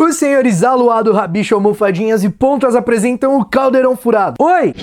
Os senhores Aluado, Rabicho, Almofadinhas e Pontas apresentam o Caldeirão Furado. Oi!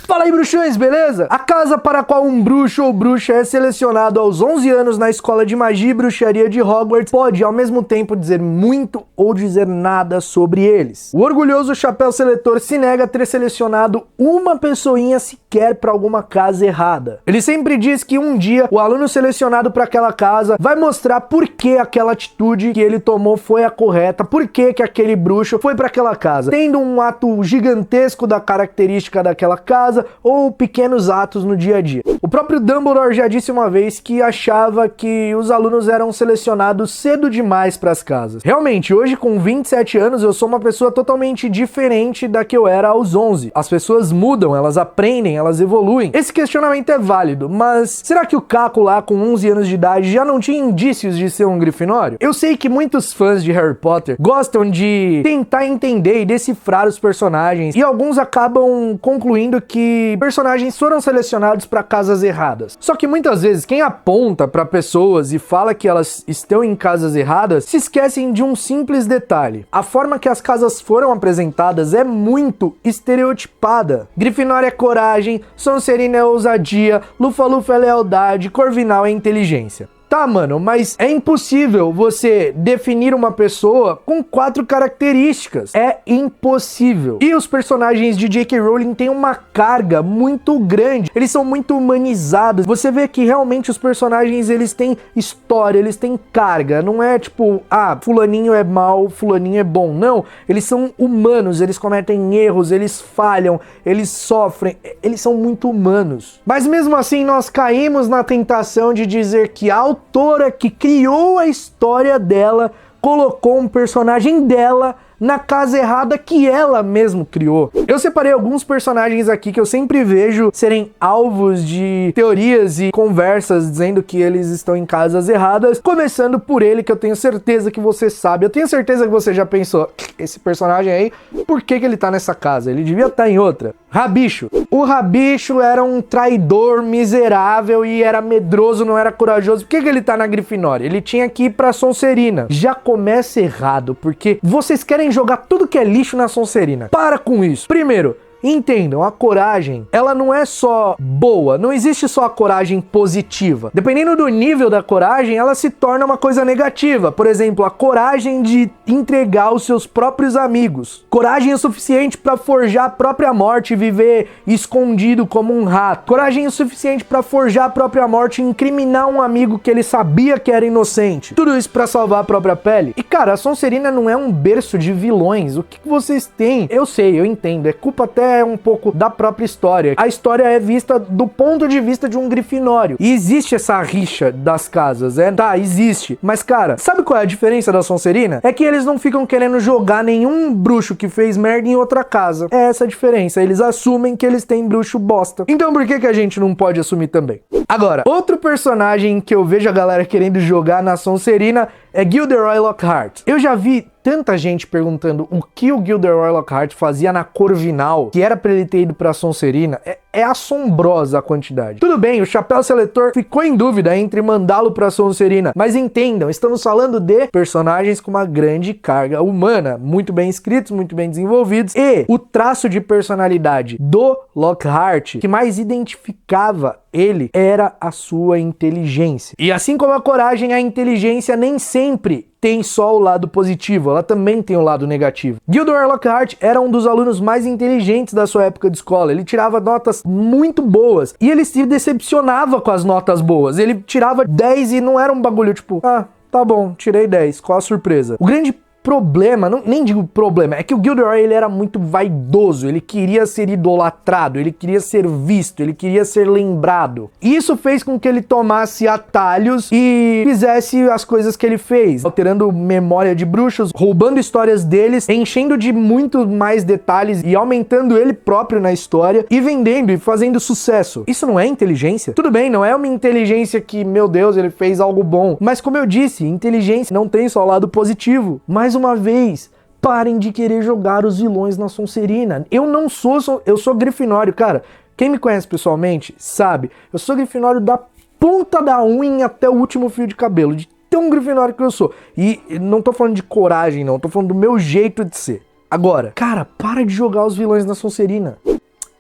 Fala aí, bruxões, beleza? A casa para a qual um bruxo ou bruxa é selecionado aos 11 anos na escola de magia e bruxaria de Hogwarts pode, ao mesmo tempo, dizer muito ou dizer nada sobre eles. O orgulhoso chapéu seletor se nega a ter selecionado uma pessoinha sequer para alguma casa errada. Ele sempre diz que um dia o aluno selecionado para aquela casa vai mostrar por que aquela atitude que ele tomou foi a correta, por que aquele bruxo foi para aquela casa, tendo um ato gigantesco da característica daquela casa ou pequenos atos no dia a dia. O próprio Dumbledore já disse uma vez que achava que os alunos eram selecionados cedo demais para as casas. Realmente, hoje com 27 anos eu sou uma pessoa totalmente diferente da que eu era aos 11. As pessoas mudam, elas aprendem, elas evoluem. Esse questionamento é válido, mas será que o Caco lá com 11 anos de idade já não tinha indícios de ser um grifinório? Eu sei que muitos fãs de Harry Potter gostam de tentar entender e decifrar os personagens e alguns acabam concluindo que personagens foram selecionados para casas erradas. Só que muitas vezes quem aponta para pessoas e fala que elas estão em casas erradas se esquecem de um simples detalhe. A forma que as casas foram apresentadas é muito estereotipada. Grifinória é coragem, Sonserina é ousadia, Lufa-Lufa é lealdade, Corvinal é inteligência. Tá, mano, mas é impossível você definir uma pessoa com 4 características. É impossível. E os personagens de J.K. Rowling têm uma carga muito grande. Eles são muito humanizados. Você vê que realmente os personagens, eles têm história, eles têm carga. Não é tipo, fulaninho é mal, fulaninho é bom. Não, eles são humanos, eles cometem erros, eles falham, eles sofrem. Eles são muito humanos. Mas mesmo assim, nós caímos na tentação de dizer que a autora que criou a história dela colocou um personagem dela na casa errada que ela mesma criou. Eu separei alguns personagens aqui que eu sempre vejo serem alvos de teorias e conversas dizendo que eles estão em casas erradas, começando por ele, que eu tenho certeza que você sabe. Eu tenho certeza que você já pensou, esse personagem aí, por que ele tá nessa casa? Ele devia estar em outra. Rabicho. O Rabicho era um traidor miserável e era medroso, não era corajoso. Por que ele tá na Grifinória? Ele tinha que ir pra Sonserina. Já começa errado, porque vocês querem jogar tudo que é lixo na Sonserina. Para com isso. Primeiro, entendam, a coragem, ela não é só boa, não existe só a coragem positiva. Dependendo do nível da coragem, ela se torna uma coisa negativa. Por exemplo, a coragem de entregar os seus próprios amigos. Coragem o suficiente para forjar a própria morte e viver escondido como um rato. Coragem o suficiente para forjar a própria morte e incriminar um amigo que ele sabia que era inocente. Tudo isso para salvar a própria pele. E cara, a Sonserina não é um berço de vilões. O que vocês têm? Eu sei, eu entendo. É culpa até um pouco da própria história. A história é vista do ponto de vista de um grifinório. E existe essa rixa das casas, Tá, existe. Mas, cara, sabe qual é a diferença da Sonserina? É que eles não ficam querendo jogar nenhum bruxo que fez merda em outra casa. É essa a diferença. Eles assumem que eles têm bruxo bosta. Então por que a gente não pode assumir também? Agora, outro personagem que eu vejo a galera querendo jogar na Sonserina é Gilderoy Lockhart. Eu já vi tanta gente perguntando o que o Gilderoy Lockhart fazia na Corvinal, que era pra ele ter ido pra Sonserina. É assombrosa a quantidade. Tudo bem, o chapéu seletor ficou em dúvida entre mandá-lo pra Sonserina, mas entendam, estamos falando de personagens com uma grande carga humana, muito bem escritos, muito bem desenvolvidos, e o traço de personalidade do Lockhart que mais identificava ele era a sua inteligência. E assim como a coragem, a inteligência nem sempre tem só o lado positivo, ela também tem o lado negativo. Gilderoy Lockhart era um dos alunos mais inteligentes da sua época de escola. Ele tirava notas muito boas e ele se decepcionava com as notas boas. Ele tirava 10 e não era um bagulho tipo, tá bom, tirei 10, qual a surpresa? O grande problema, nem digo problema, é que o Gilderoy ele era muito vaidoso, ele queria ser idolatrado, ele queria ser visto, ele queria ser lembrado. Isso fez com que ele tomasse atalhos e fizesse as coisas que ele fez, alterando memória de bruxos, roubando histórias deles, enchendo de muito mais detalhes e aumentando ele próprio na história e vendendo e fazendo sucesso. Isso não é inteligência? Tudo bem, não é uma inteligência que, meu Deus, ele fez algo bom, mas como eu disse, inteligência não tem só o lado positivo. Mais uma vez, parem de querer jogar os vilões na Sonserina. Eu sou Grifinório, cara. Quem me conhece pessoalmente sabe, eu sou Grifinório da ponta da unha até o último fio de cabelo, de tão grifinório que eu sou. E não tô falando de coragem, não, tô falando do meu jeito de ser. Agora, cara, para de jogar os vilões na Sonserina.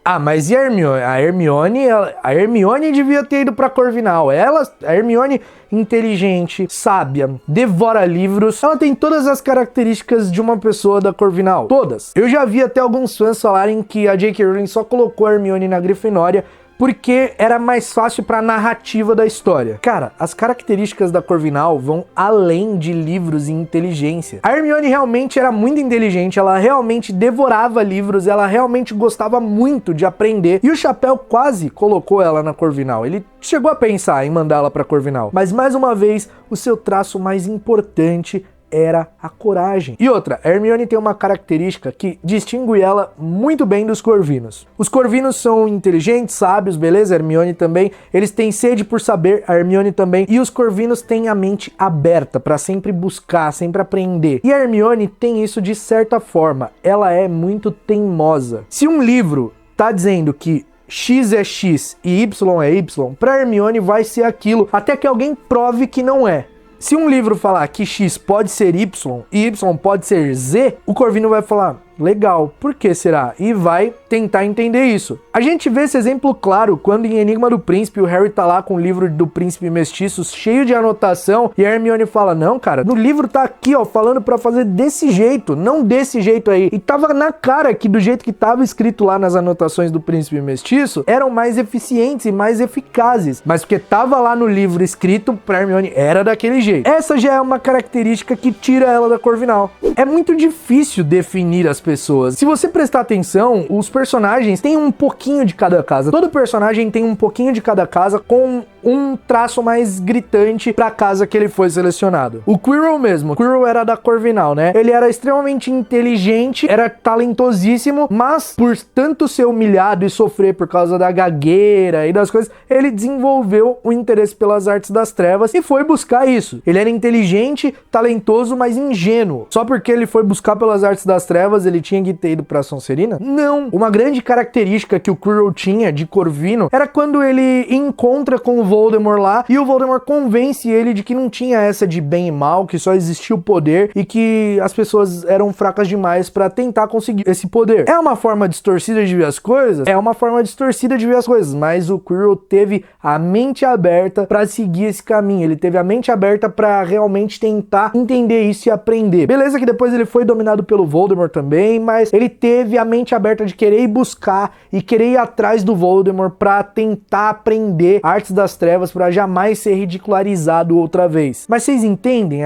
Ah, mas e a Hermione? A Hermione devia ter ido pra Corvinal. A Hermione, inteligente, sábia, devora livros. Ela tem todas as características de uma pessoa da Corvinal. Todas. Eu já vi até alguns fãs falarem que a J.K. Rowling só colocou a Hermione na Grifinória porque era mais fácil pra narrativa da história. Cara, as características da Corvinal vão além de livros e inteligência. A Hermione realmente era muito inteligente, ela realmente devorava livros, ela realmente gostava muito de aprender, e o Chapéu quase colocou ela na Corvinal. Ele chegou a pensar em mandá-la pra Corvinal, mas mais uma vez, o seu traço mais importante era a coragem. E outra, a Hermione tem uma característica que distingue ela muito bem dos Corvinos. Os Corvinos são inteligentes, sábios, beleza? A Hermione também. Eles têm sede por saber, a Hermione também. E os Corvinos têm a mente aberta para sempre buscar, sempre aprender. E a Hermione tem isso de certa forma. Ela é muito teimosa. Se um livro tá dizendo que X é X e Y é Y, pra Hermione vai ser aquilo, até que alguém prove que não é. Se um livro falar que X pode ser Y e Y pode ser Z, o Corvino vai falar, legal, por que será? E vai tentar entender isso. A gente vê esse exemplo claro quando em Enigma do Príncipe o Harry tá lá com o livro do Príncipe Mestiço cheio de anotação e a Hermione fala, não cara, no livro tá aqui ó, falando pra fazer desse jeito, não desse jeito aí. E tava na cara que do jeito que tava escrito lá nas anotações do Príncipe Mestiço, eram mais eficientes e mais eficazes. Mas porque tava lá no livro escrito, pra Hermione era daquele jeito. Essa já é uma característica que tira ela da Corvinal. É muito difícil definir as pessoas. Se você prestar atenção, os personagens têm um pouquinho de cada casa. Todo personagem tem um pouquinho de cada casa com um traço mais gritante pra casa que ele foi selecionado. O Quirrell mesmo. O Quirrell era da Corvinal, né? Ele era extremamente inteligente, era talentosíssimo, mas por tanto ser humilhado e sofrer por causa da gagueira e das coisas, ele desenvolveu o interesse pelas artes das trevas e foi buscar isso. Ele era inteligente, talentoso, mas ingênuo. Só porque ele foi buscar pelas artes das trevas, ele tinha que ter ido pra Sonserina? Não. Uma grande característica que o Quirrell tinha de Corvino era quando ele encontra com o Voldemort lá e o Voldemort convence ele de que não tinha essa de bem e mal, que só existia o poder e que as pessoas eram fracas demais pra tentar conseguir esse poder. É uma forma distorcida de ver as coisas? É uma forma distorcida de ver as coisas, mas o Quirrell teve a mente aberta pra seguir esse caminho. Ele teve a mente aberta pra realmente tentar entender isso e aprender. Beleza que depois ele foi dominado pelo Voldemort também, mas ele teve a mente aberta de querer ir buscar e querer ir atrás do Voldemort pra tentar aprender artes das trevas para jamais ser ridicularizado outra vez. Mas vocês entendem?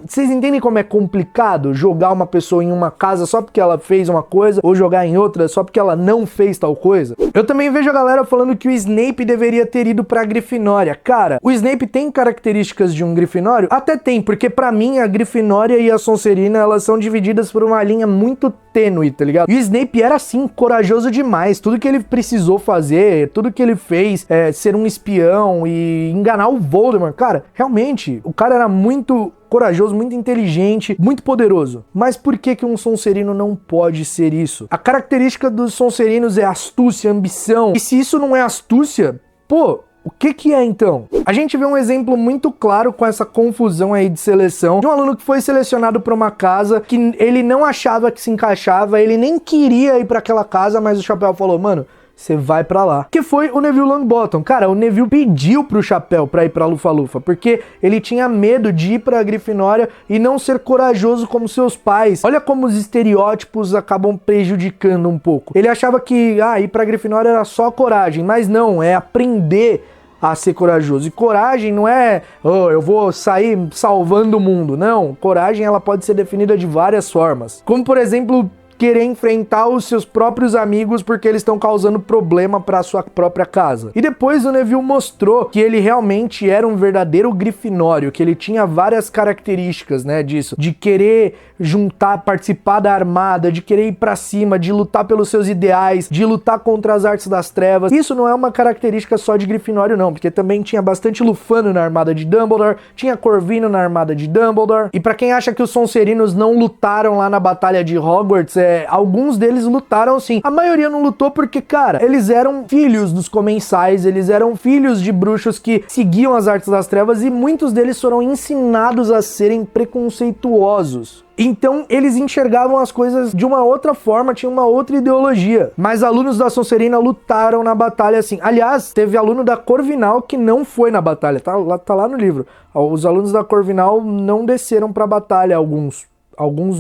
Vocês entendem como é complicado jogar uma pessoa em uma casa só porque ela fez uma coisa ou jogar em outra só porque ela não fez tal coisa? Eu também vejo a galera falando que o Snape deveria ter ido pra Grifinória. Cara, o Snape tem características de um Grifinório? Até tem, porque pra mim a Grifinória e a Sonserina, elas são divididas por uma linha muito tênue, tá ligado? E o Snape era assim, corajoso demais. Tudo que ele precisou fazer, tudo que ele fez, ser um espião e enganar o Voldemort, cara, realmente, o cara era muito corajoso, muito inteligente, muito poderoso. Mas por que que um Sonserino não pode ser isso? A característica dos Sonserinos é astúcia, ambição. E se isso não é astúcia, pô, o que é então? A gente vê um exemplo muito claro com essa confusão aí de seleção de um aluno que foi selecionado para uma casa que ele não achava que se encaixava, ele nem queria ir para aquela casa, mas o Chapéu falou, mano, você vai pra lá. Que foi o Neville Longbottom. Cara, o Neville pediu pro Chapéu pra ir pra Lufa-Lufa, porque ele tinha medo de ir pra Grifinória e não ser corajoso como seus pais. Olha como os estereótipos acabam prejudicando um pouco. Ele achava que, ir pra Grifinória era só coragem, mas não, é aprender a ser corajoso. E coragem não é, eu vou sair salvando o mundo. Não, coragem ela pode ser definida de várias formas. Como, por exemplo, querer enfrentar os seus próprios amigos porque eles estão causando problema para sua própria casa. E depois o Neville mostrou que ele realmente era um verdadeiro grifinório, que ele tinha várias características, né, disso, de querer juntar, participar da armada, de querer ir para cima, de lutar pelos seus ideais, de lutar contra as artes das trevas. Isso não é uma característica só de grifinório não, porque também tinha bastante lufano na armada de Dumbledore, tinha Corvino na armada de Dumbledore. E para quem acha que os Sonserinos não lutaram lá na batalha de Hogwarts, alguns deles lutaram sim. A maioria não lutou porque, cara, eles eram filhos dos comensais, eles eram filhos de bruxos que seguiam as artes das trevas e muitos deles foram ensinados a serem preconceituosos. Então, eles enxergavam as coisas de uma outra forma, tinham uma outra ideologia. Mas alunos da Sonserina lutaram na batalha assim. Aliás, teve aluno da Corvinal que não foi na batalha, tá lá no livro. Os alunos da Corvinal não desceram pra batalha, alguns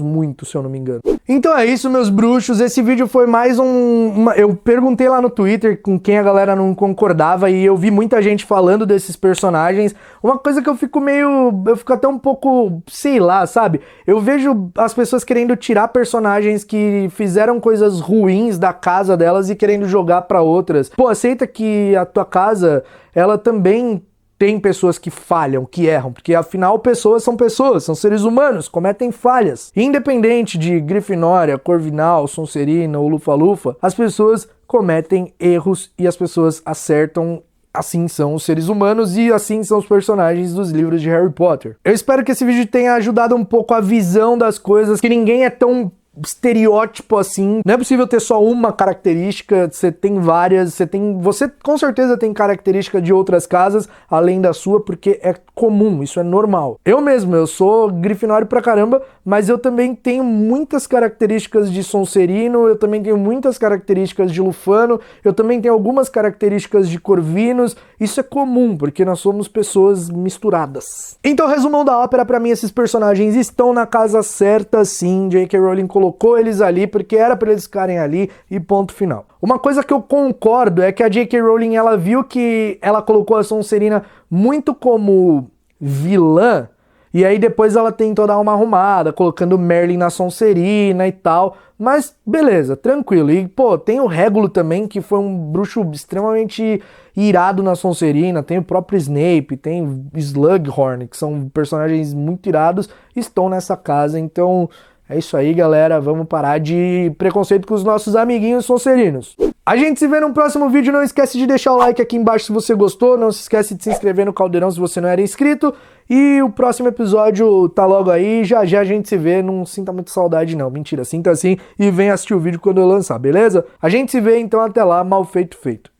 muito, se eu não me engano. Então é isso, meus bruxos, esse vídeo foi mais eu perguntei lá no Twitter com quem a galera não concordava e eu vi muita gente falando desses personagens. Uma coisa que eu fico até um pouco, sei lá, sabe? Eu vejo as pessoas querendo tirar personagens que fizeram coisas ruins da casa delas e querendo jogar pra outras. Pô, aceita que a tua casa, ela também tem pessoas que falham, que erram, porque afinal pessoas, são seres humanos, cometem falhas. Independente de Grifinória, Corvinal, Sonserina ou Lufa-Lufa, as pessoas cometem erros e as pessoas acertam. Assim são os seres humanos e assim são os personagens dos livros de Harry Potter. Eu espero que esse vídeo tenha ajudado um pouco a visão das coisas, que ninguém é tão estereótipo assim. Não é possível ter só uma característica, você tem várias, você com certeza tem característica de outras casas além da sua, porque é comum, isso é normal. Eu sou grifinório pra caramba, mas eu também tenho muitas características de Sonserino, eu também tenho muitas características de Lufano, eu também tenho algumas características de Corvinos. Isso é comum, porque nós somos pessoas misturadas. Então, resumão da ópera, pra mim, esses personagens estão na casa certa, sim. J.K. Rowling colocou eles ali porque era pra eles ficarem ali e ponto final. Uma coisa que eu concordo é que a J.K. Rowling, ela viu que ela colocou a Sonserina muito como vilã, e aí depois ela tentou dar uma arrumada, colocando Merlin na Sonserina e tal, mas beleza, tranquilo. E pô, tem o Régulo também, que foi um bruxo extremamente irado na Sonserina, tem o próprio Snape, tem Slughorn, que são personagens muito irados, estão nessa casa, então é isso aí, galera, vamos parar de preconceito com os nossos amiguinhos sonserinos. A gente se vê no próximo vídeo, não esquece de deixar o like aqui embaixo se você gostou, não se esquece de se inscrever no Caldeirão se você não era inscrito, e o próximo episódio tá logo aí, já já a gente se vê, não sinta muita saudade não, mentira, sinta assim e vem assistir o vídeo quando eu lançar, beleza? A gente se vê então, até lá, mal feito feito.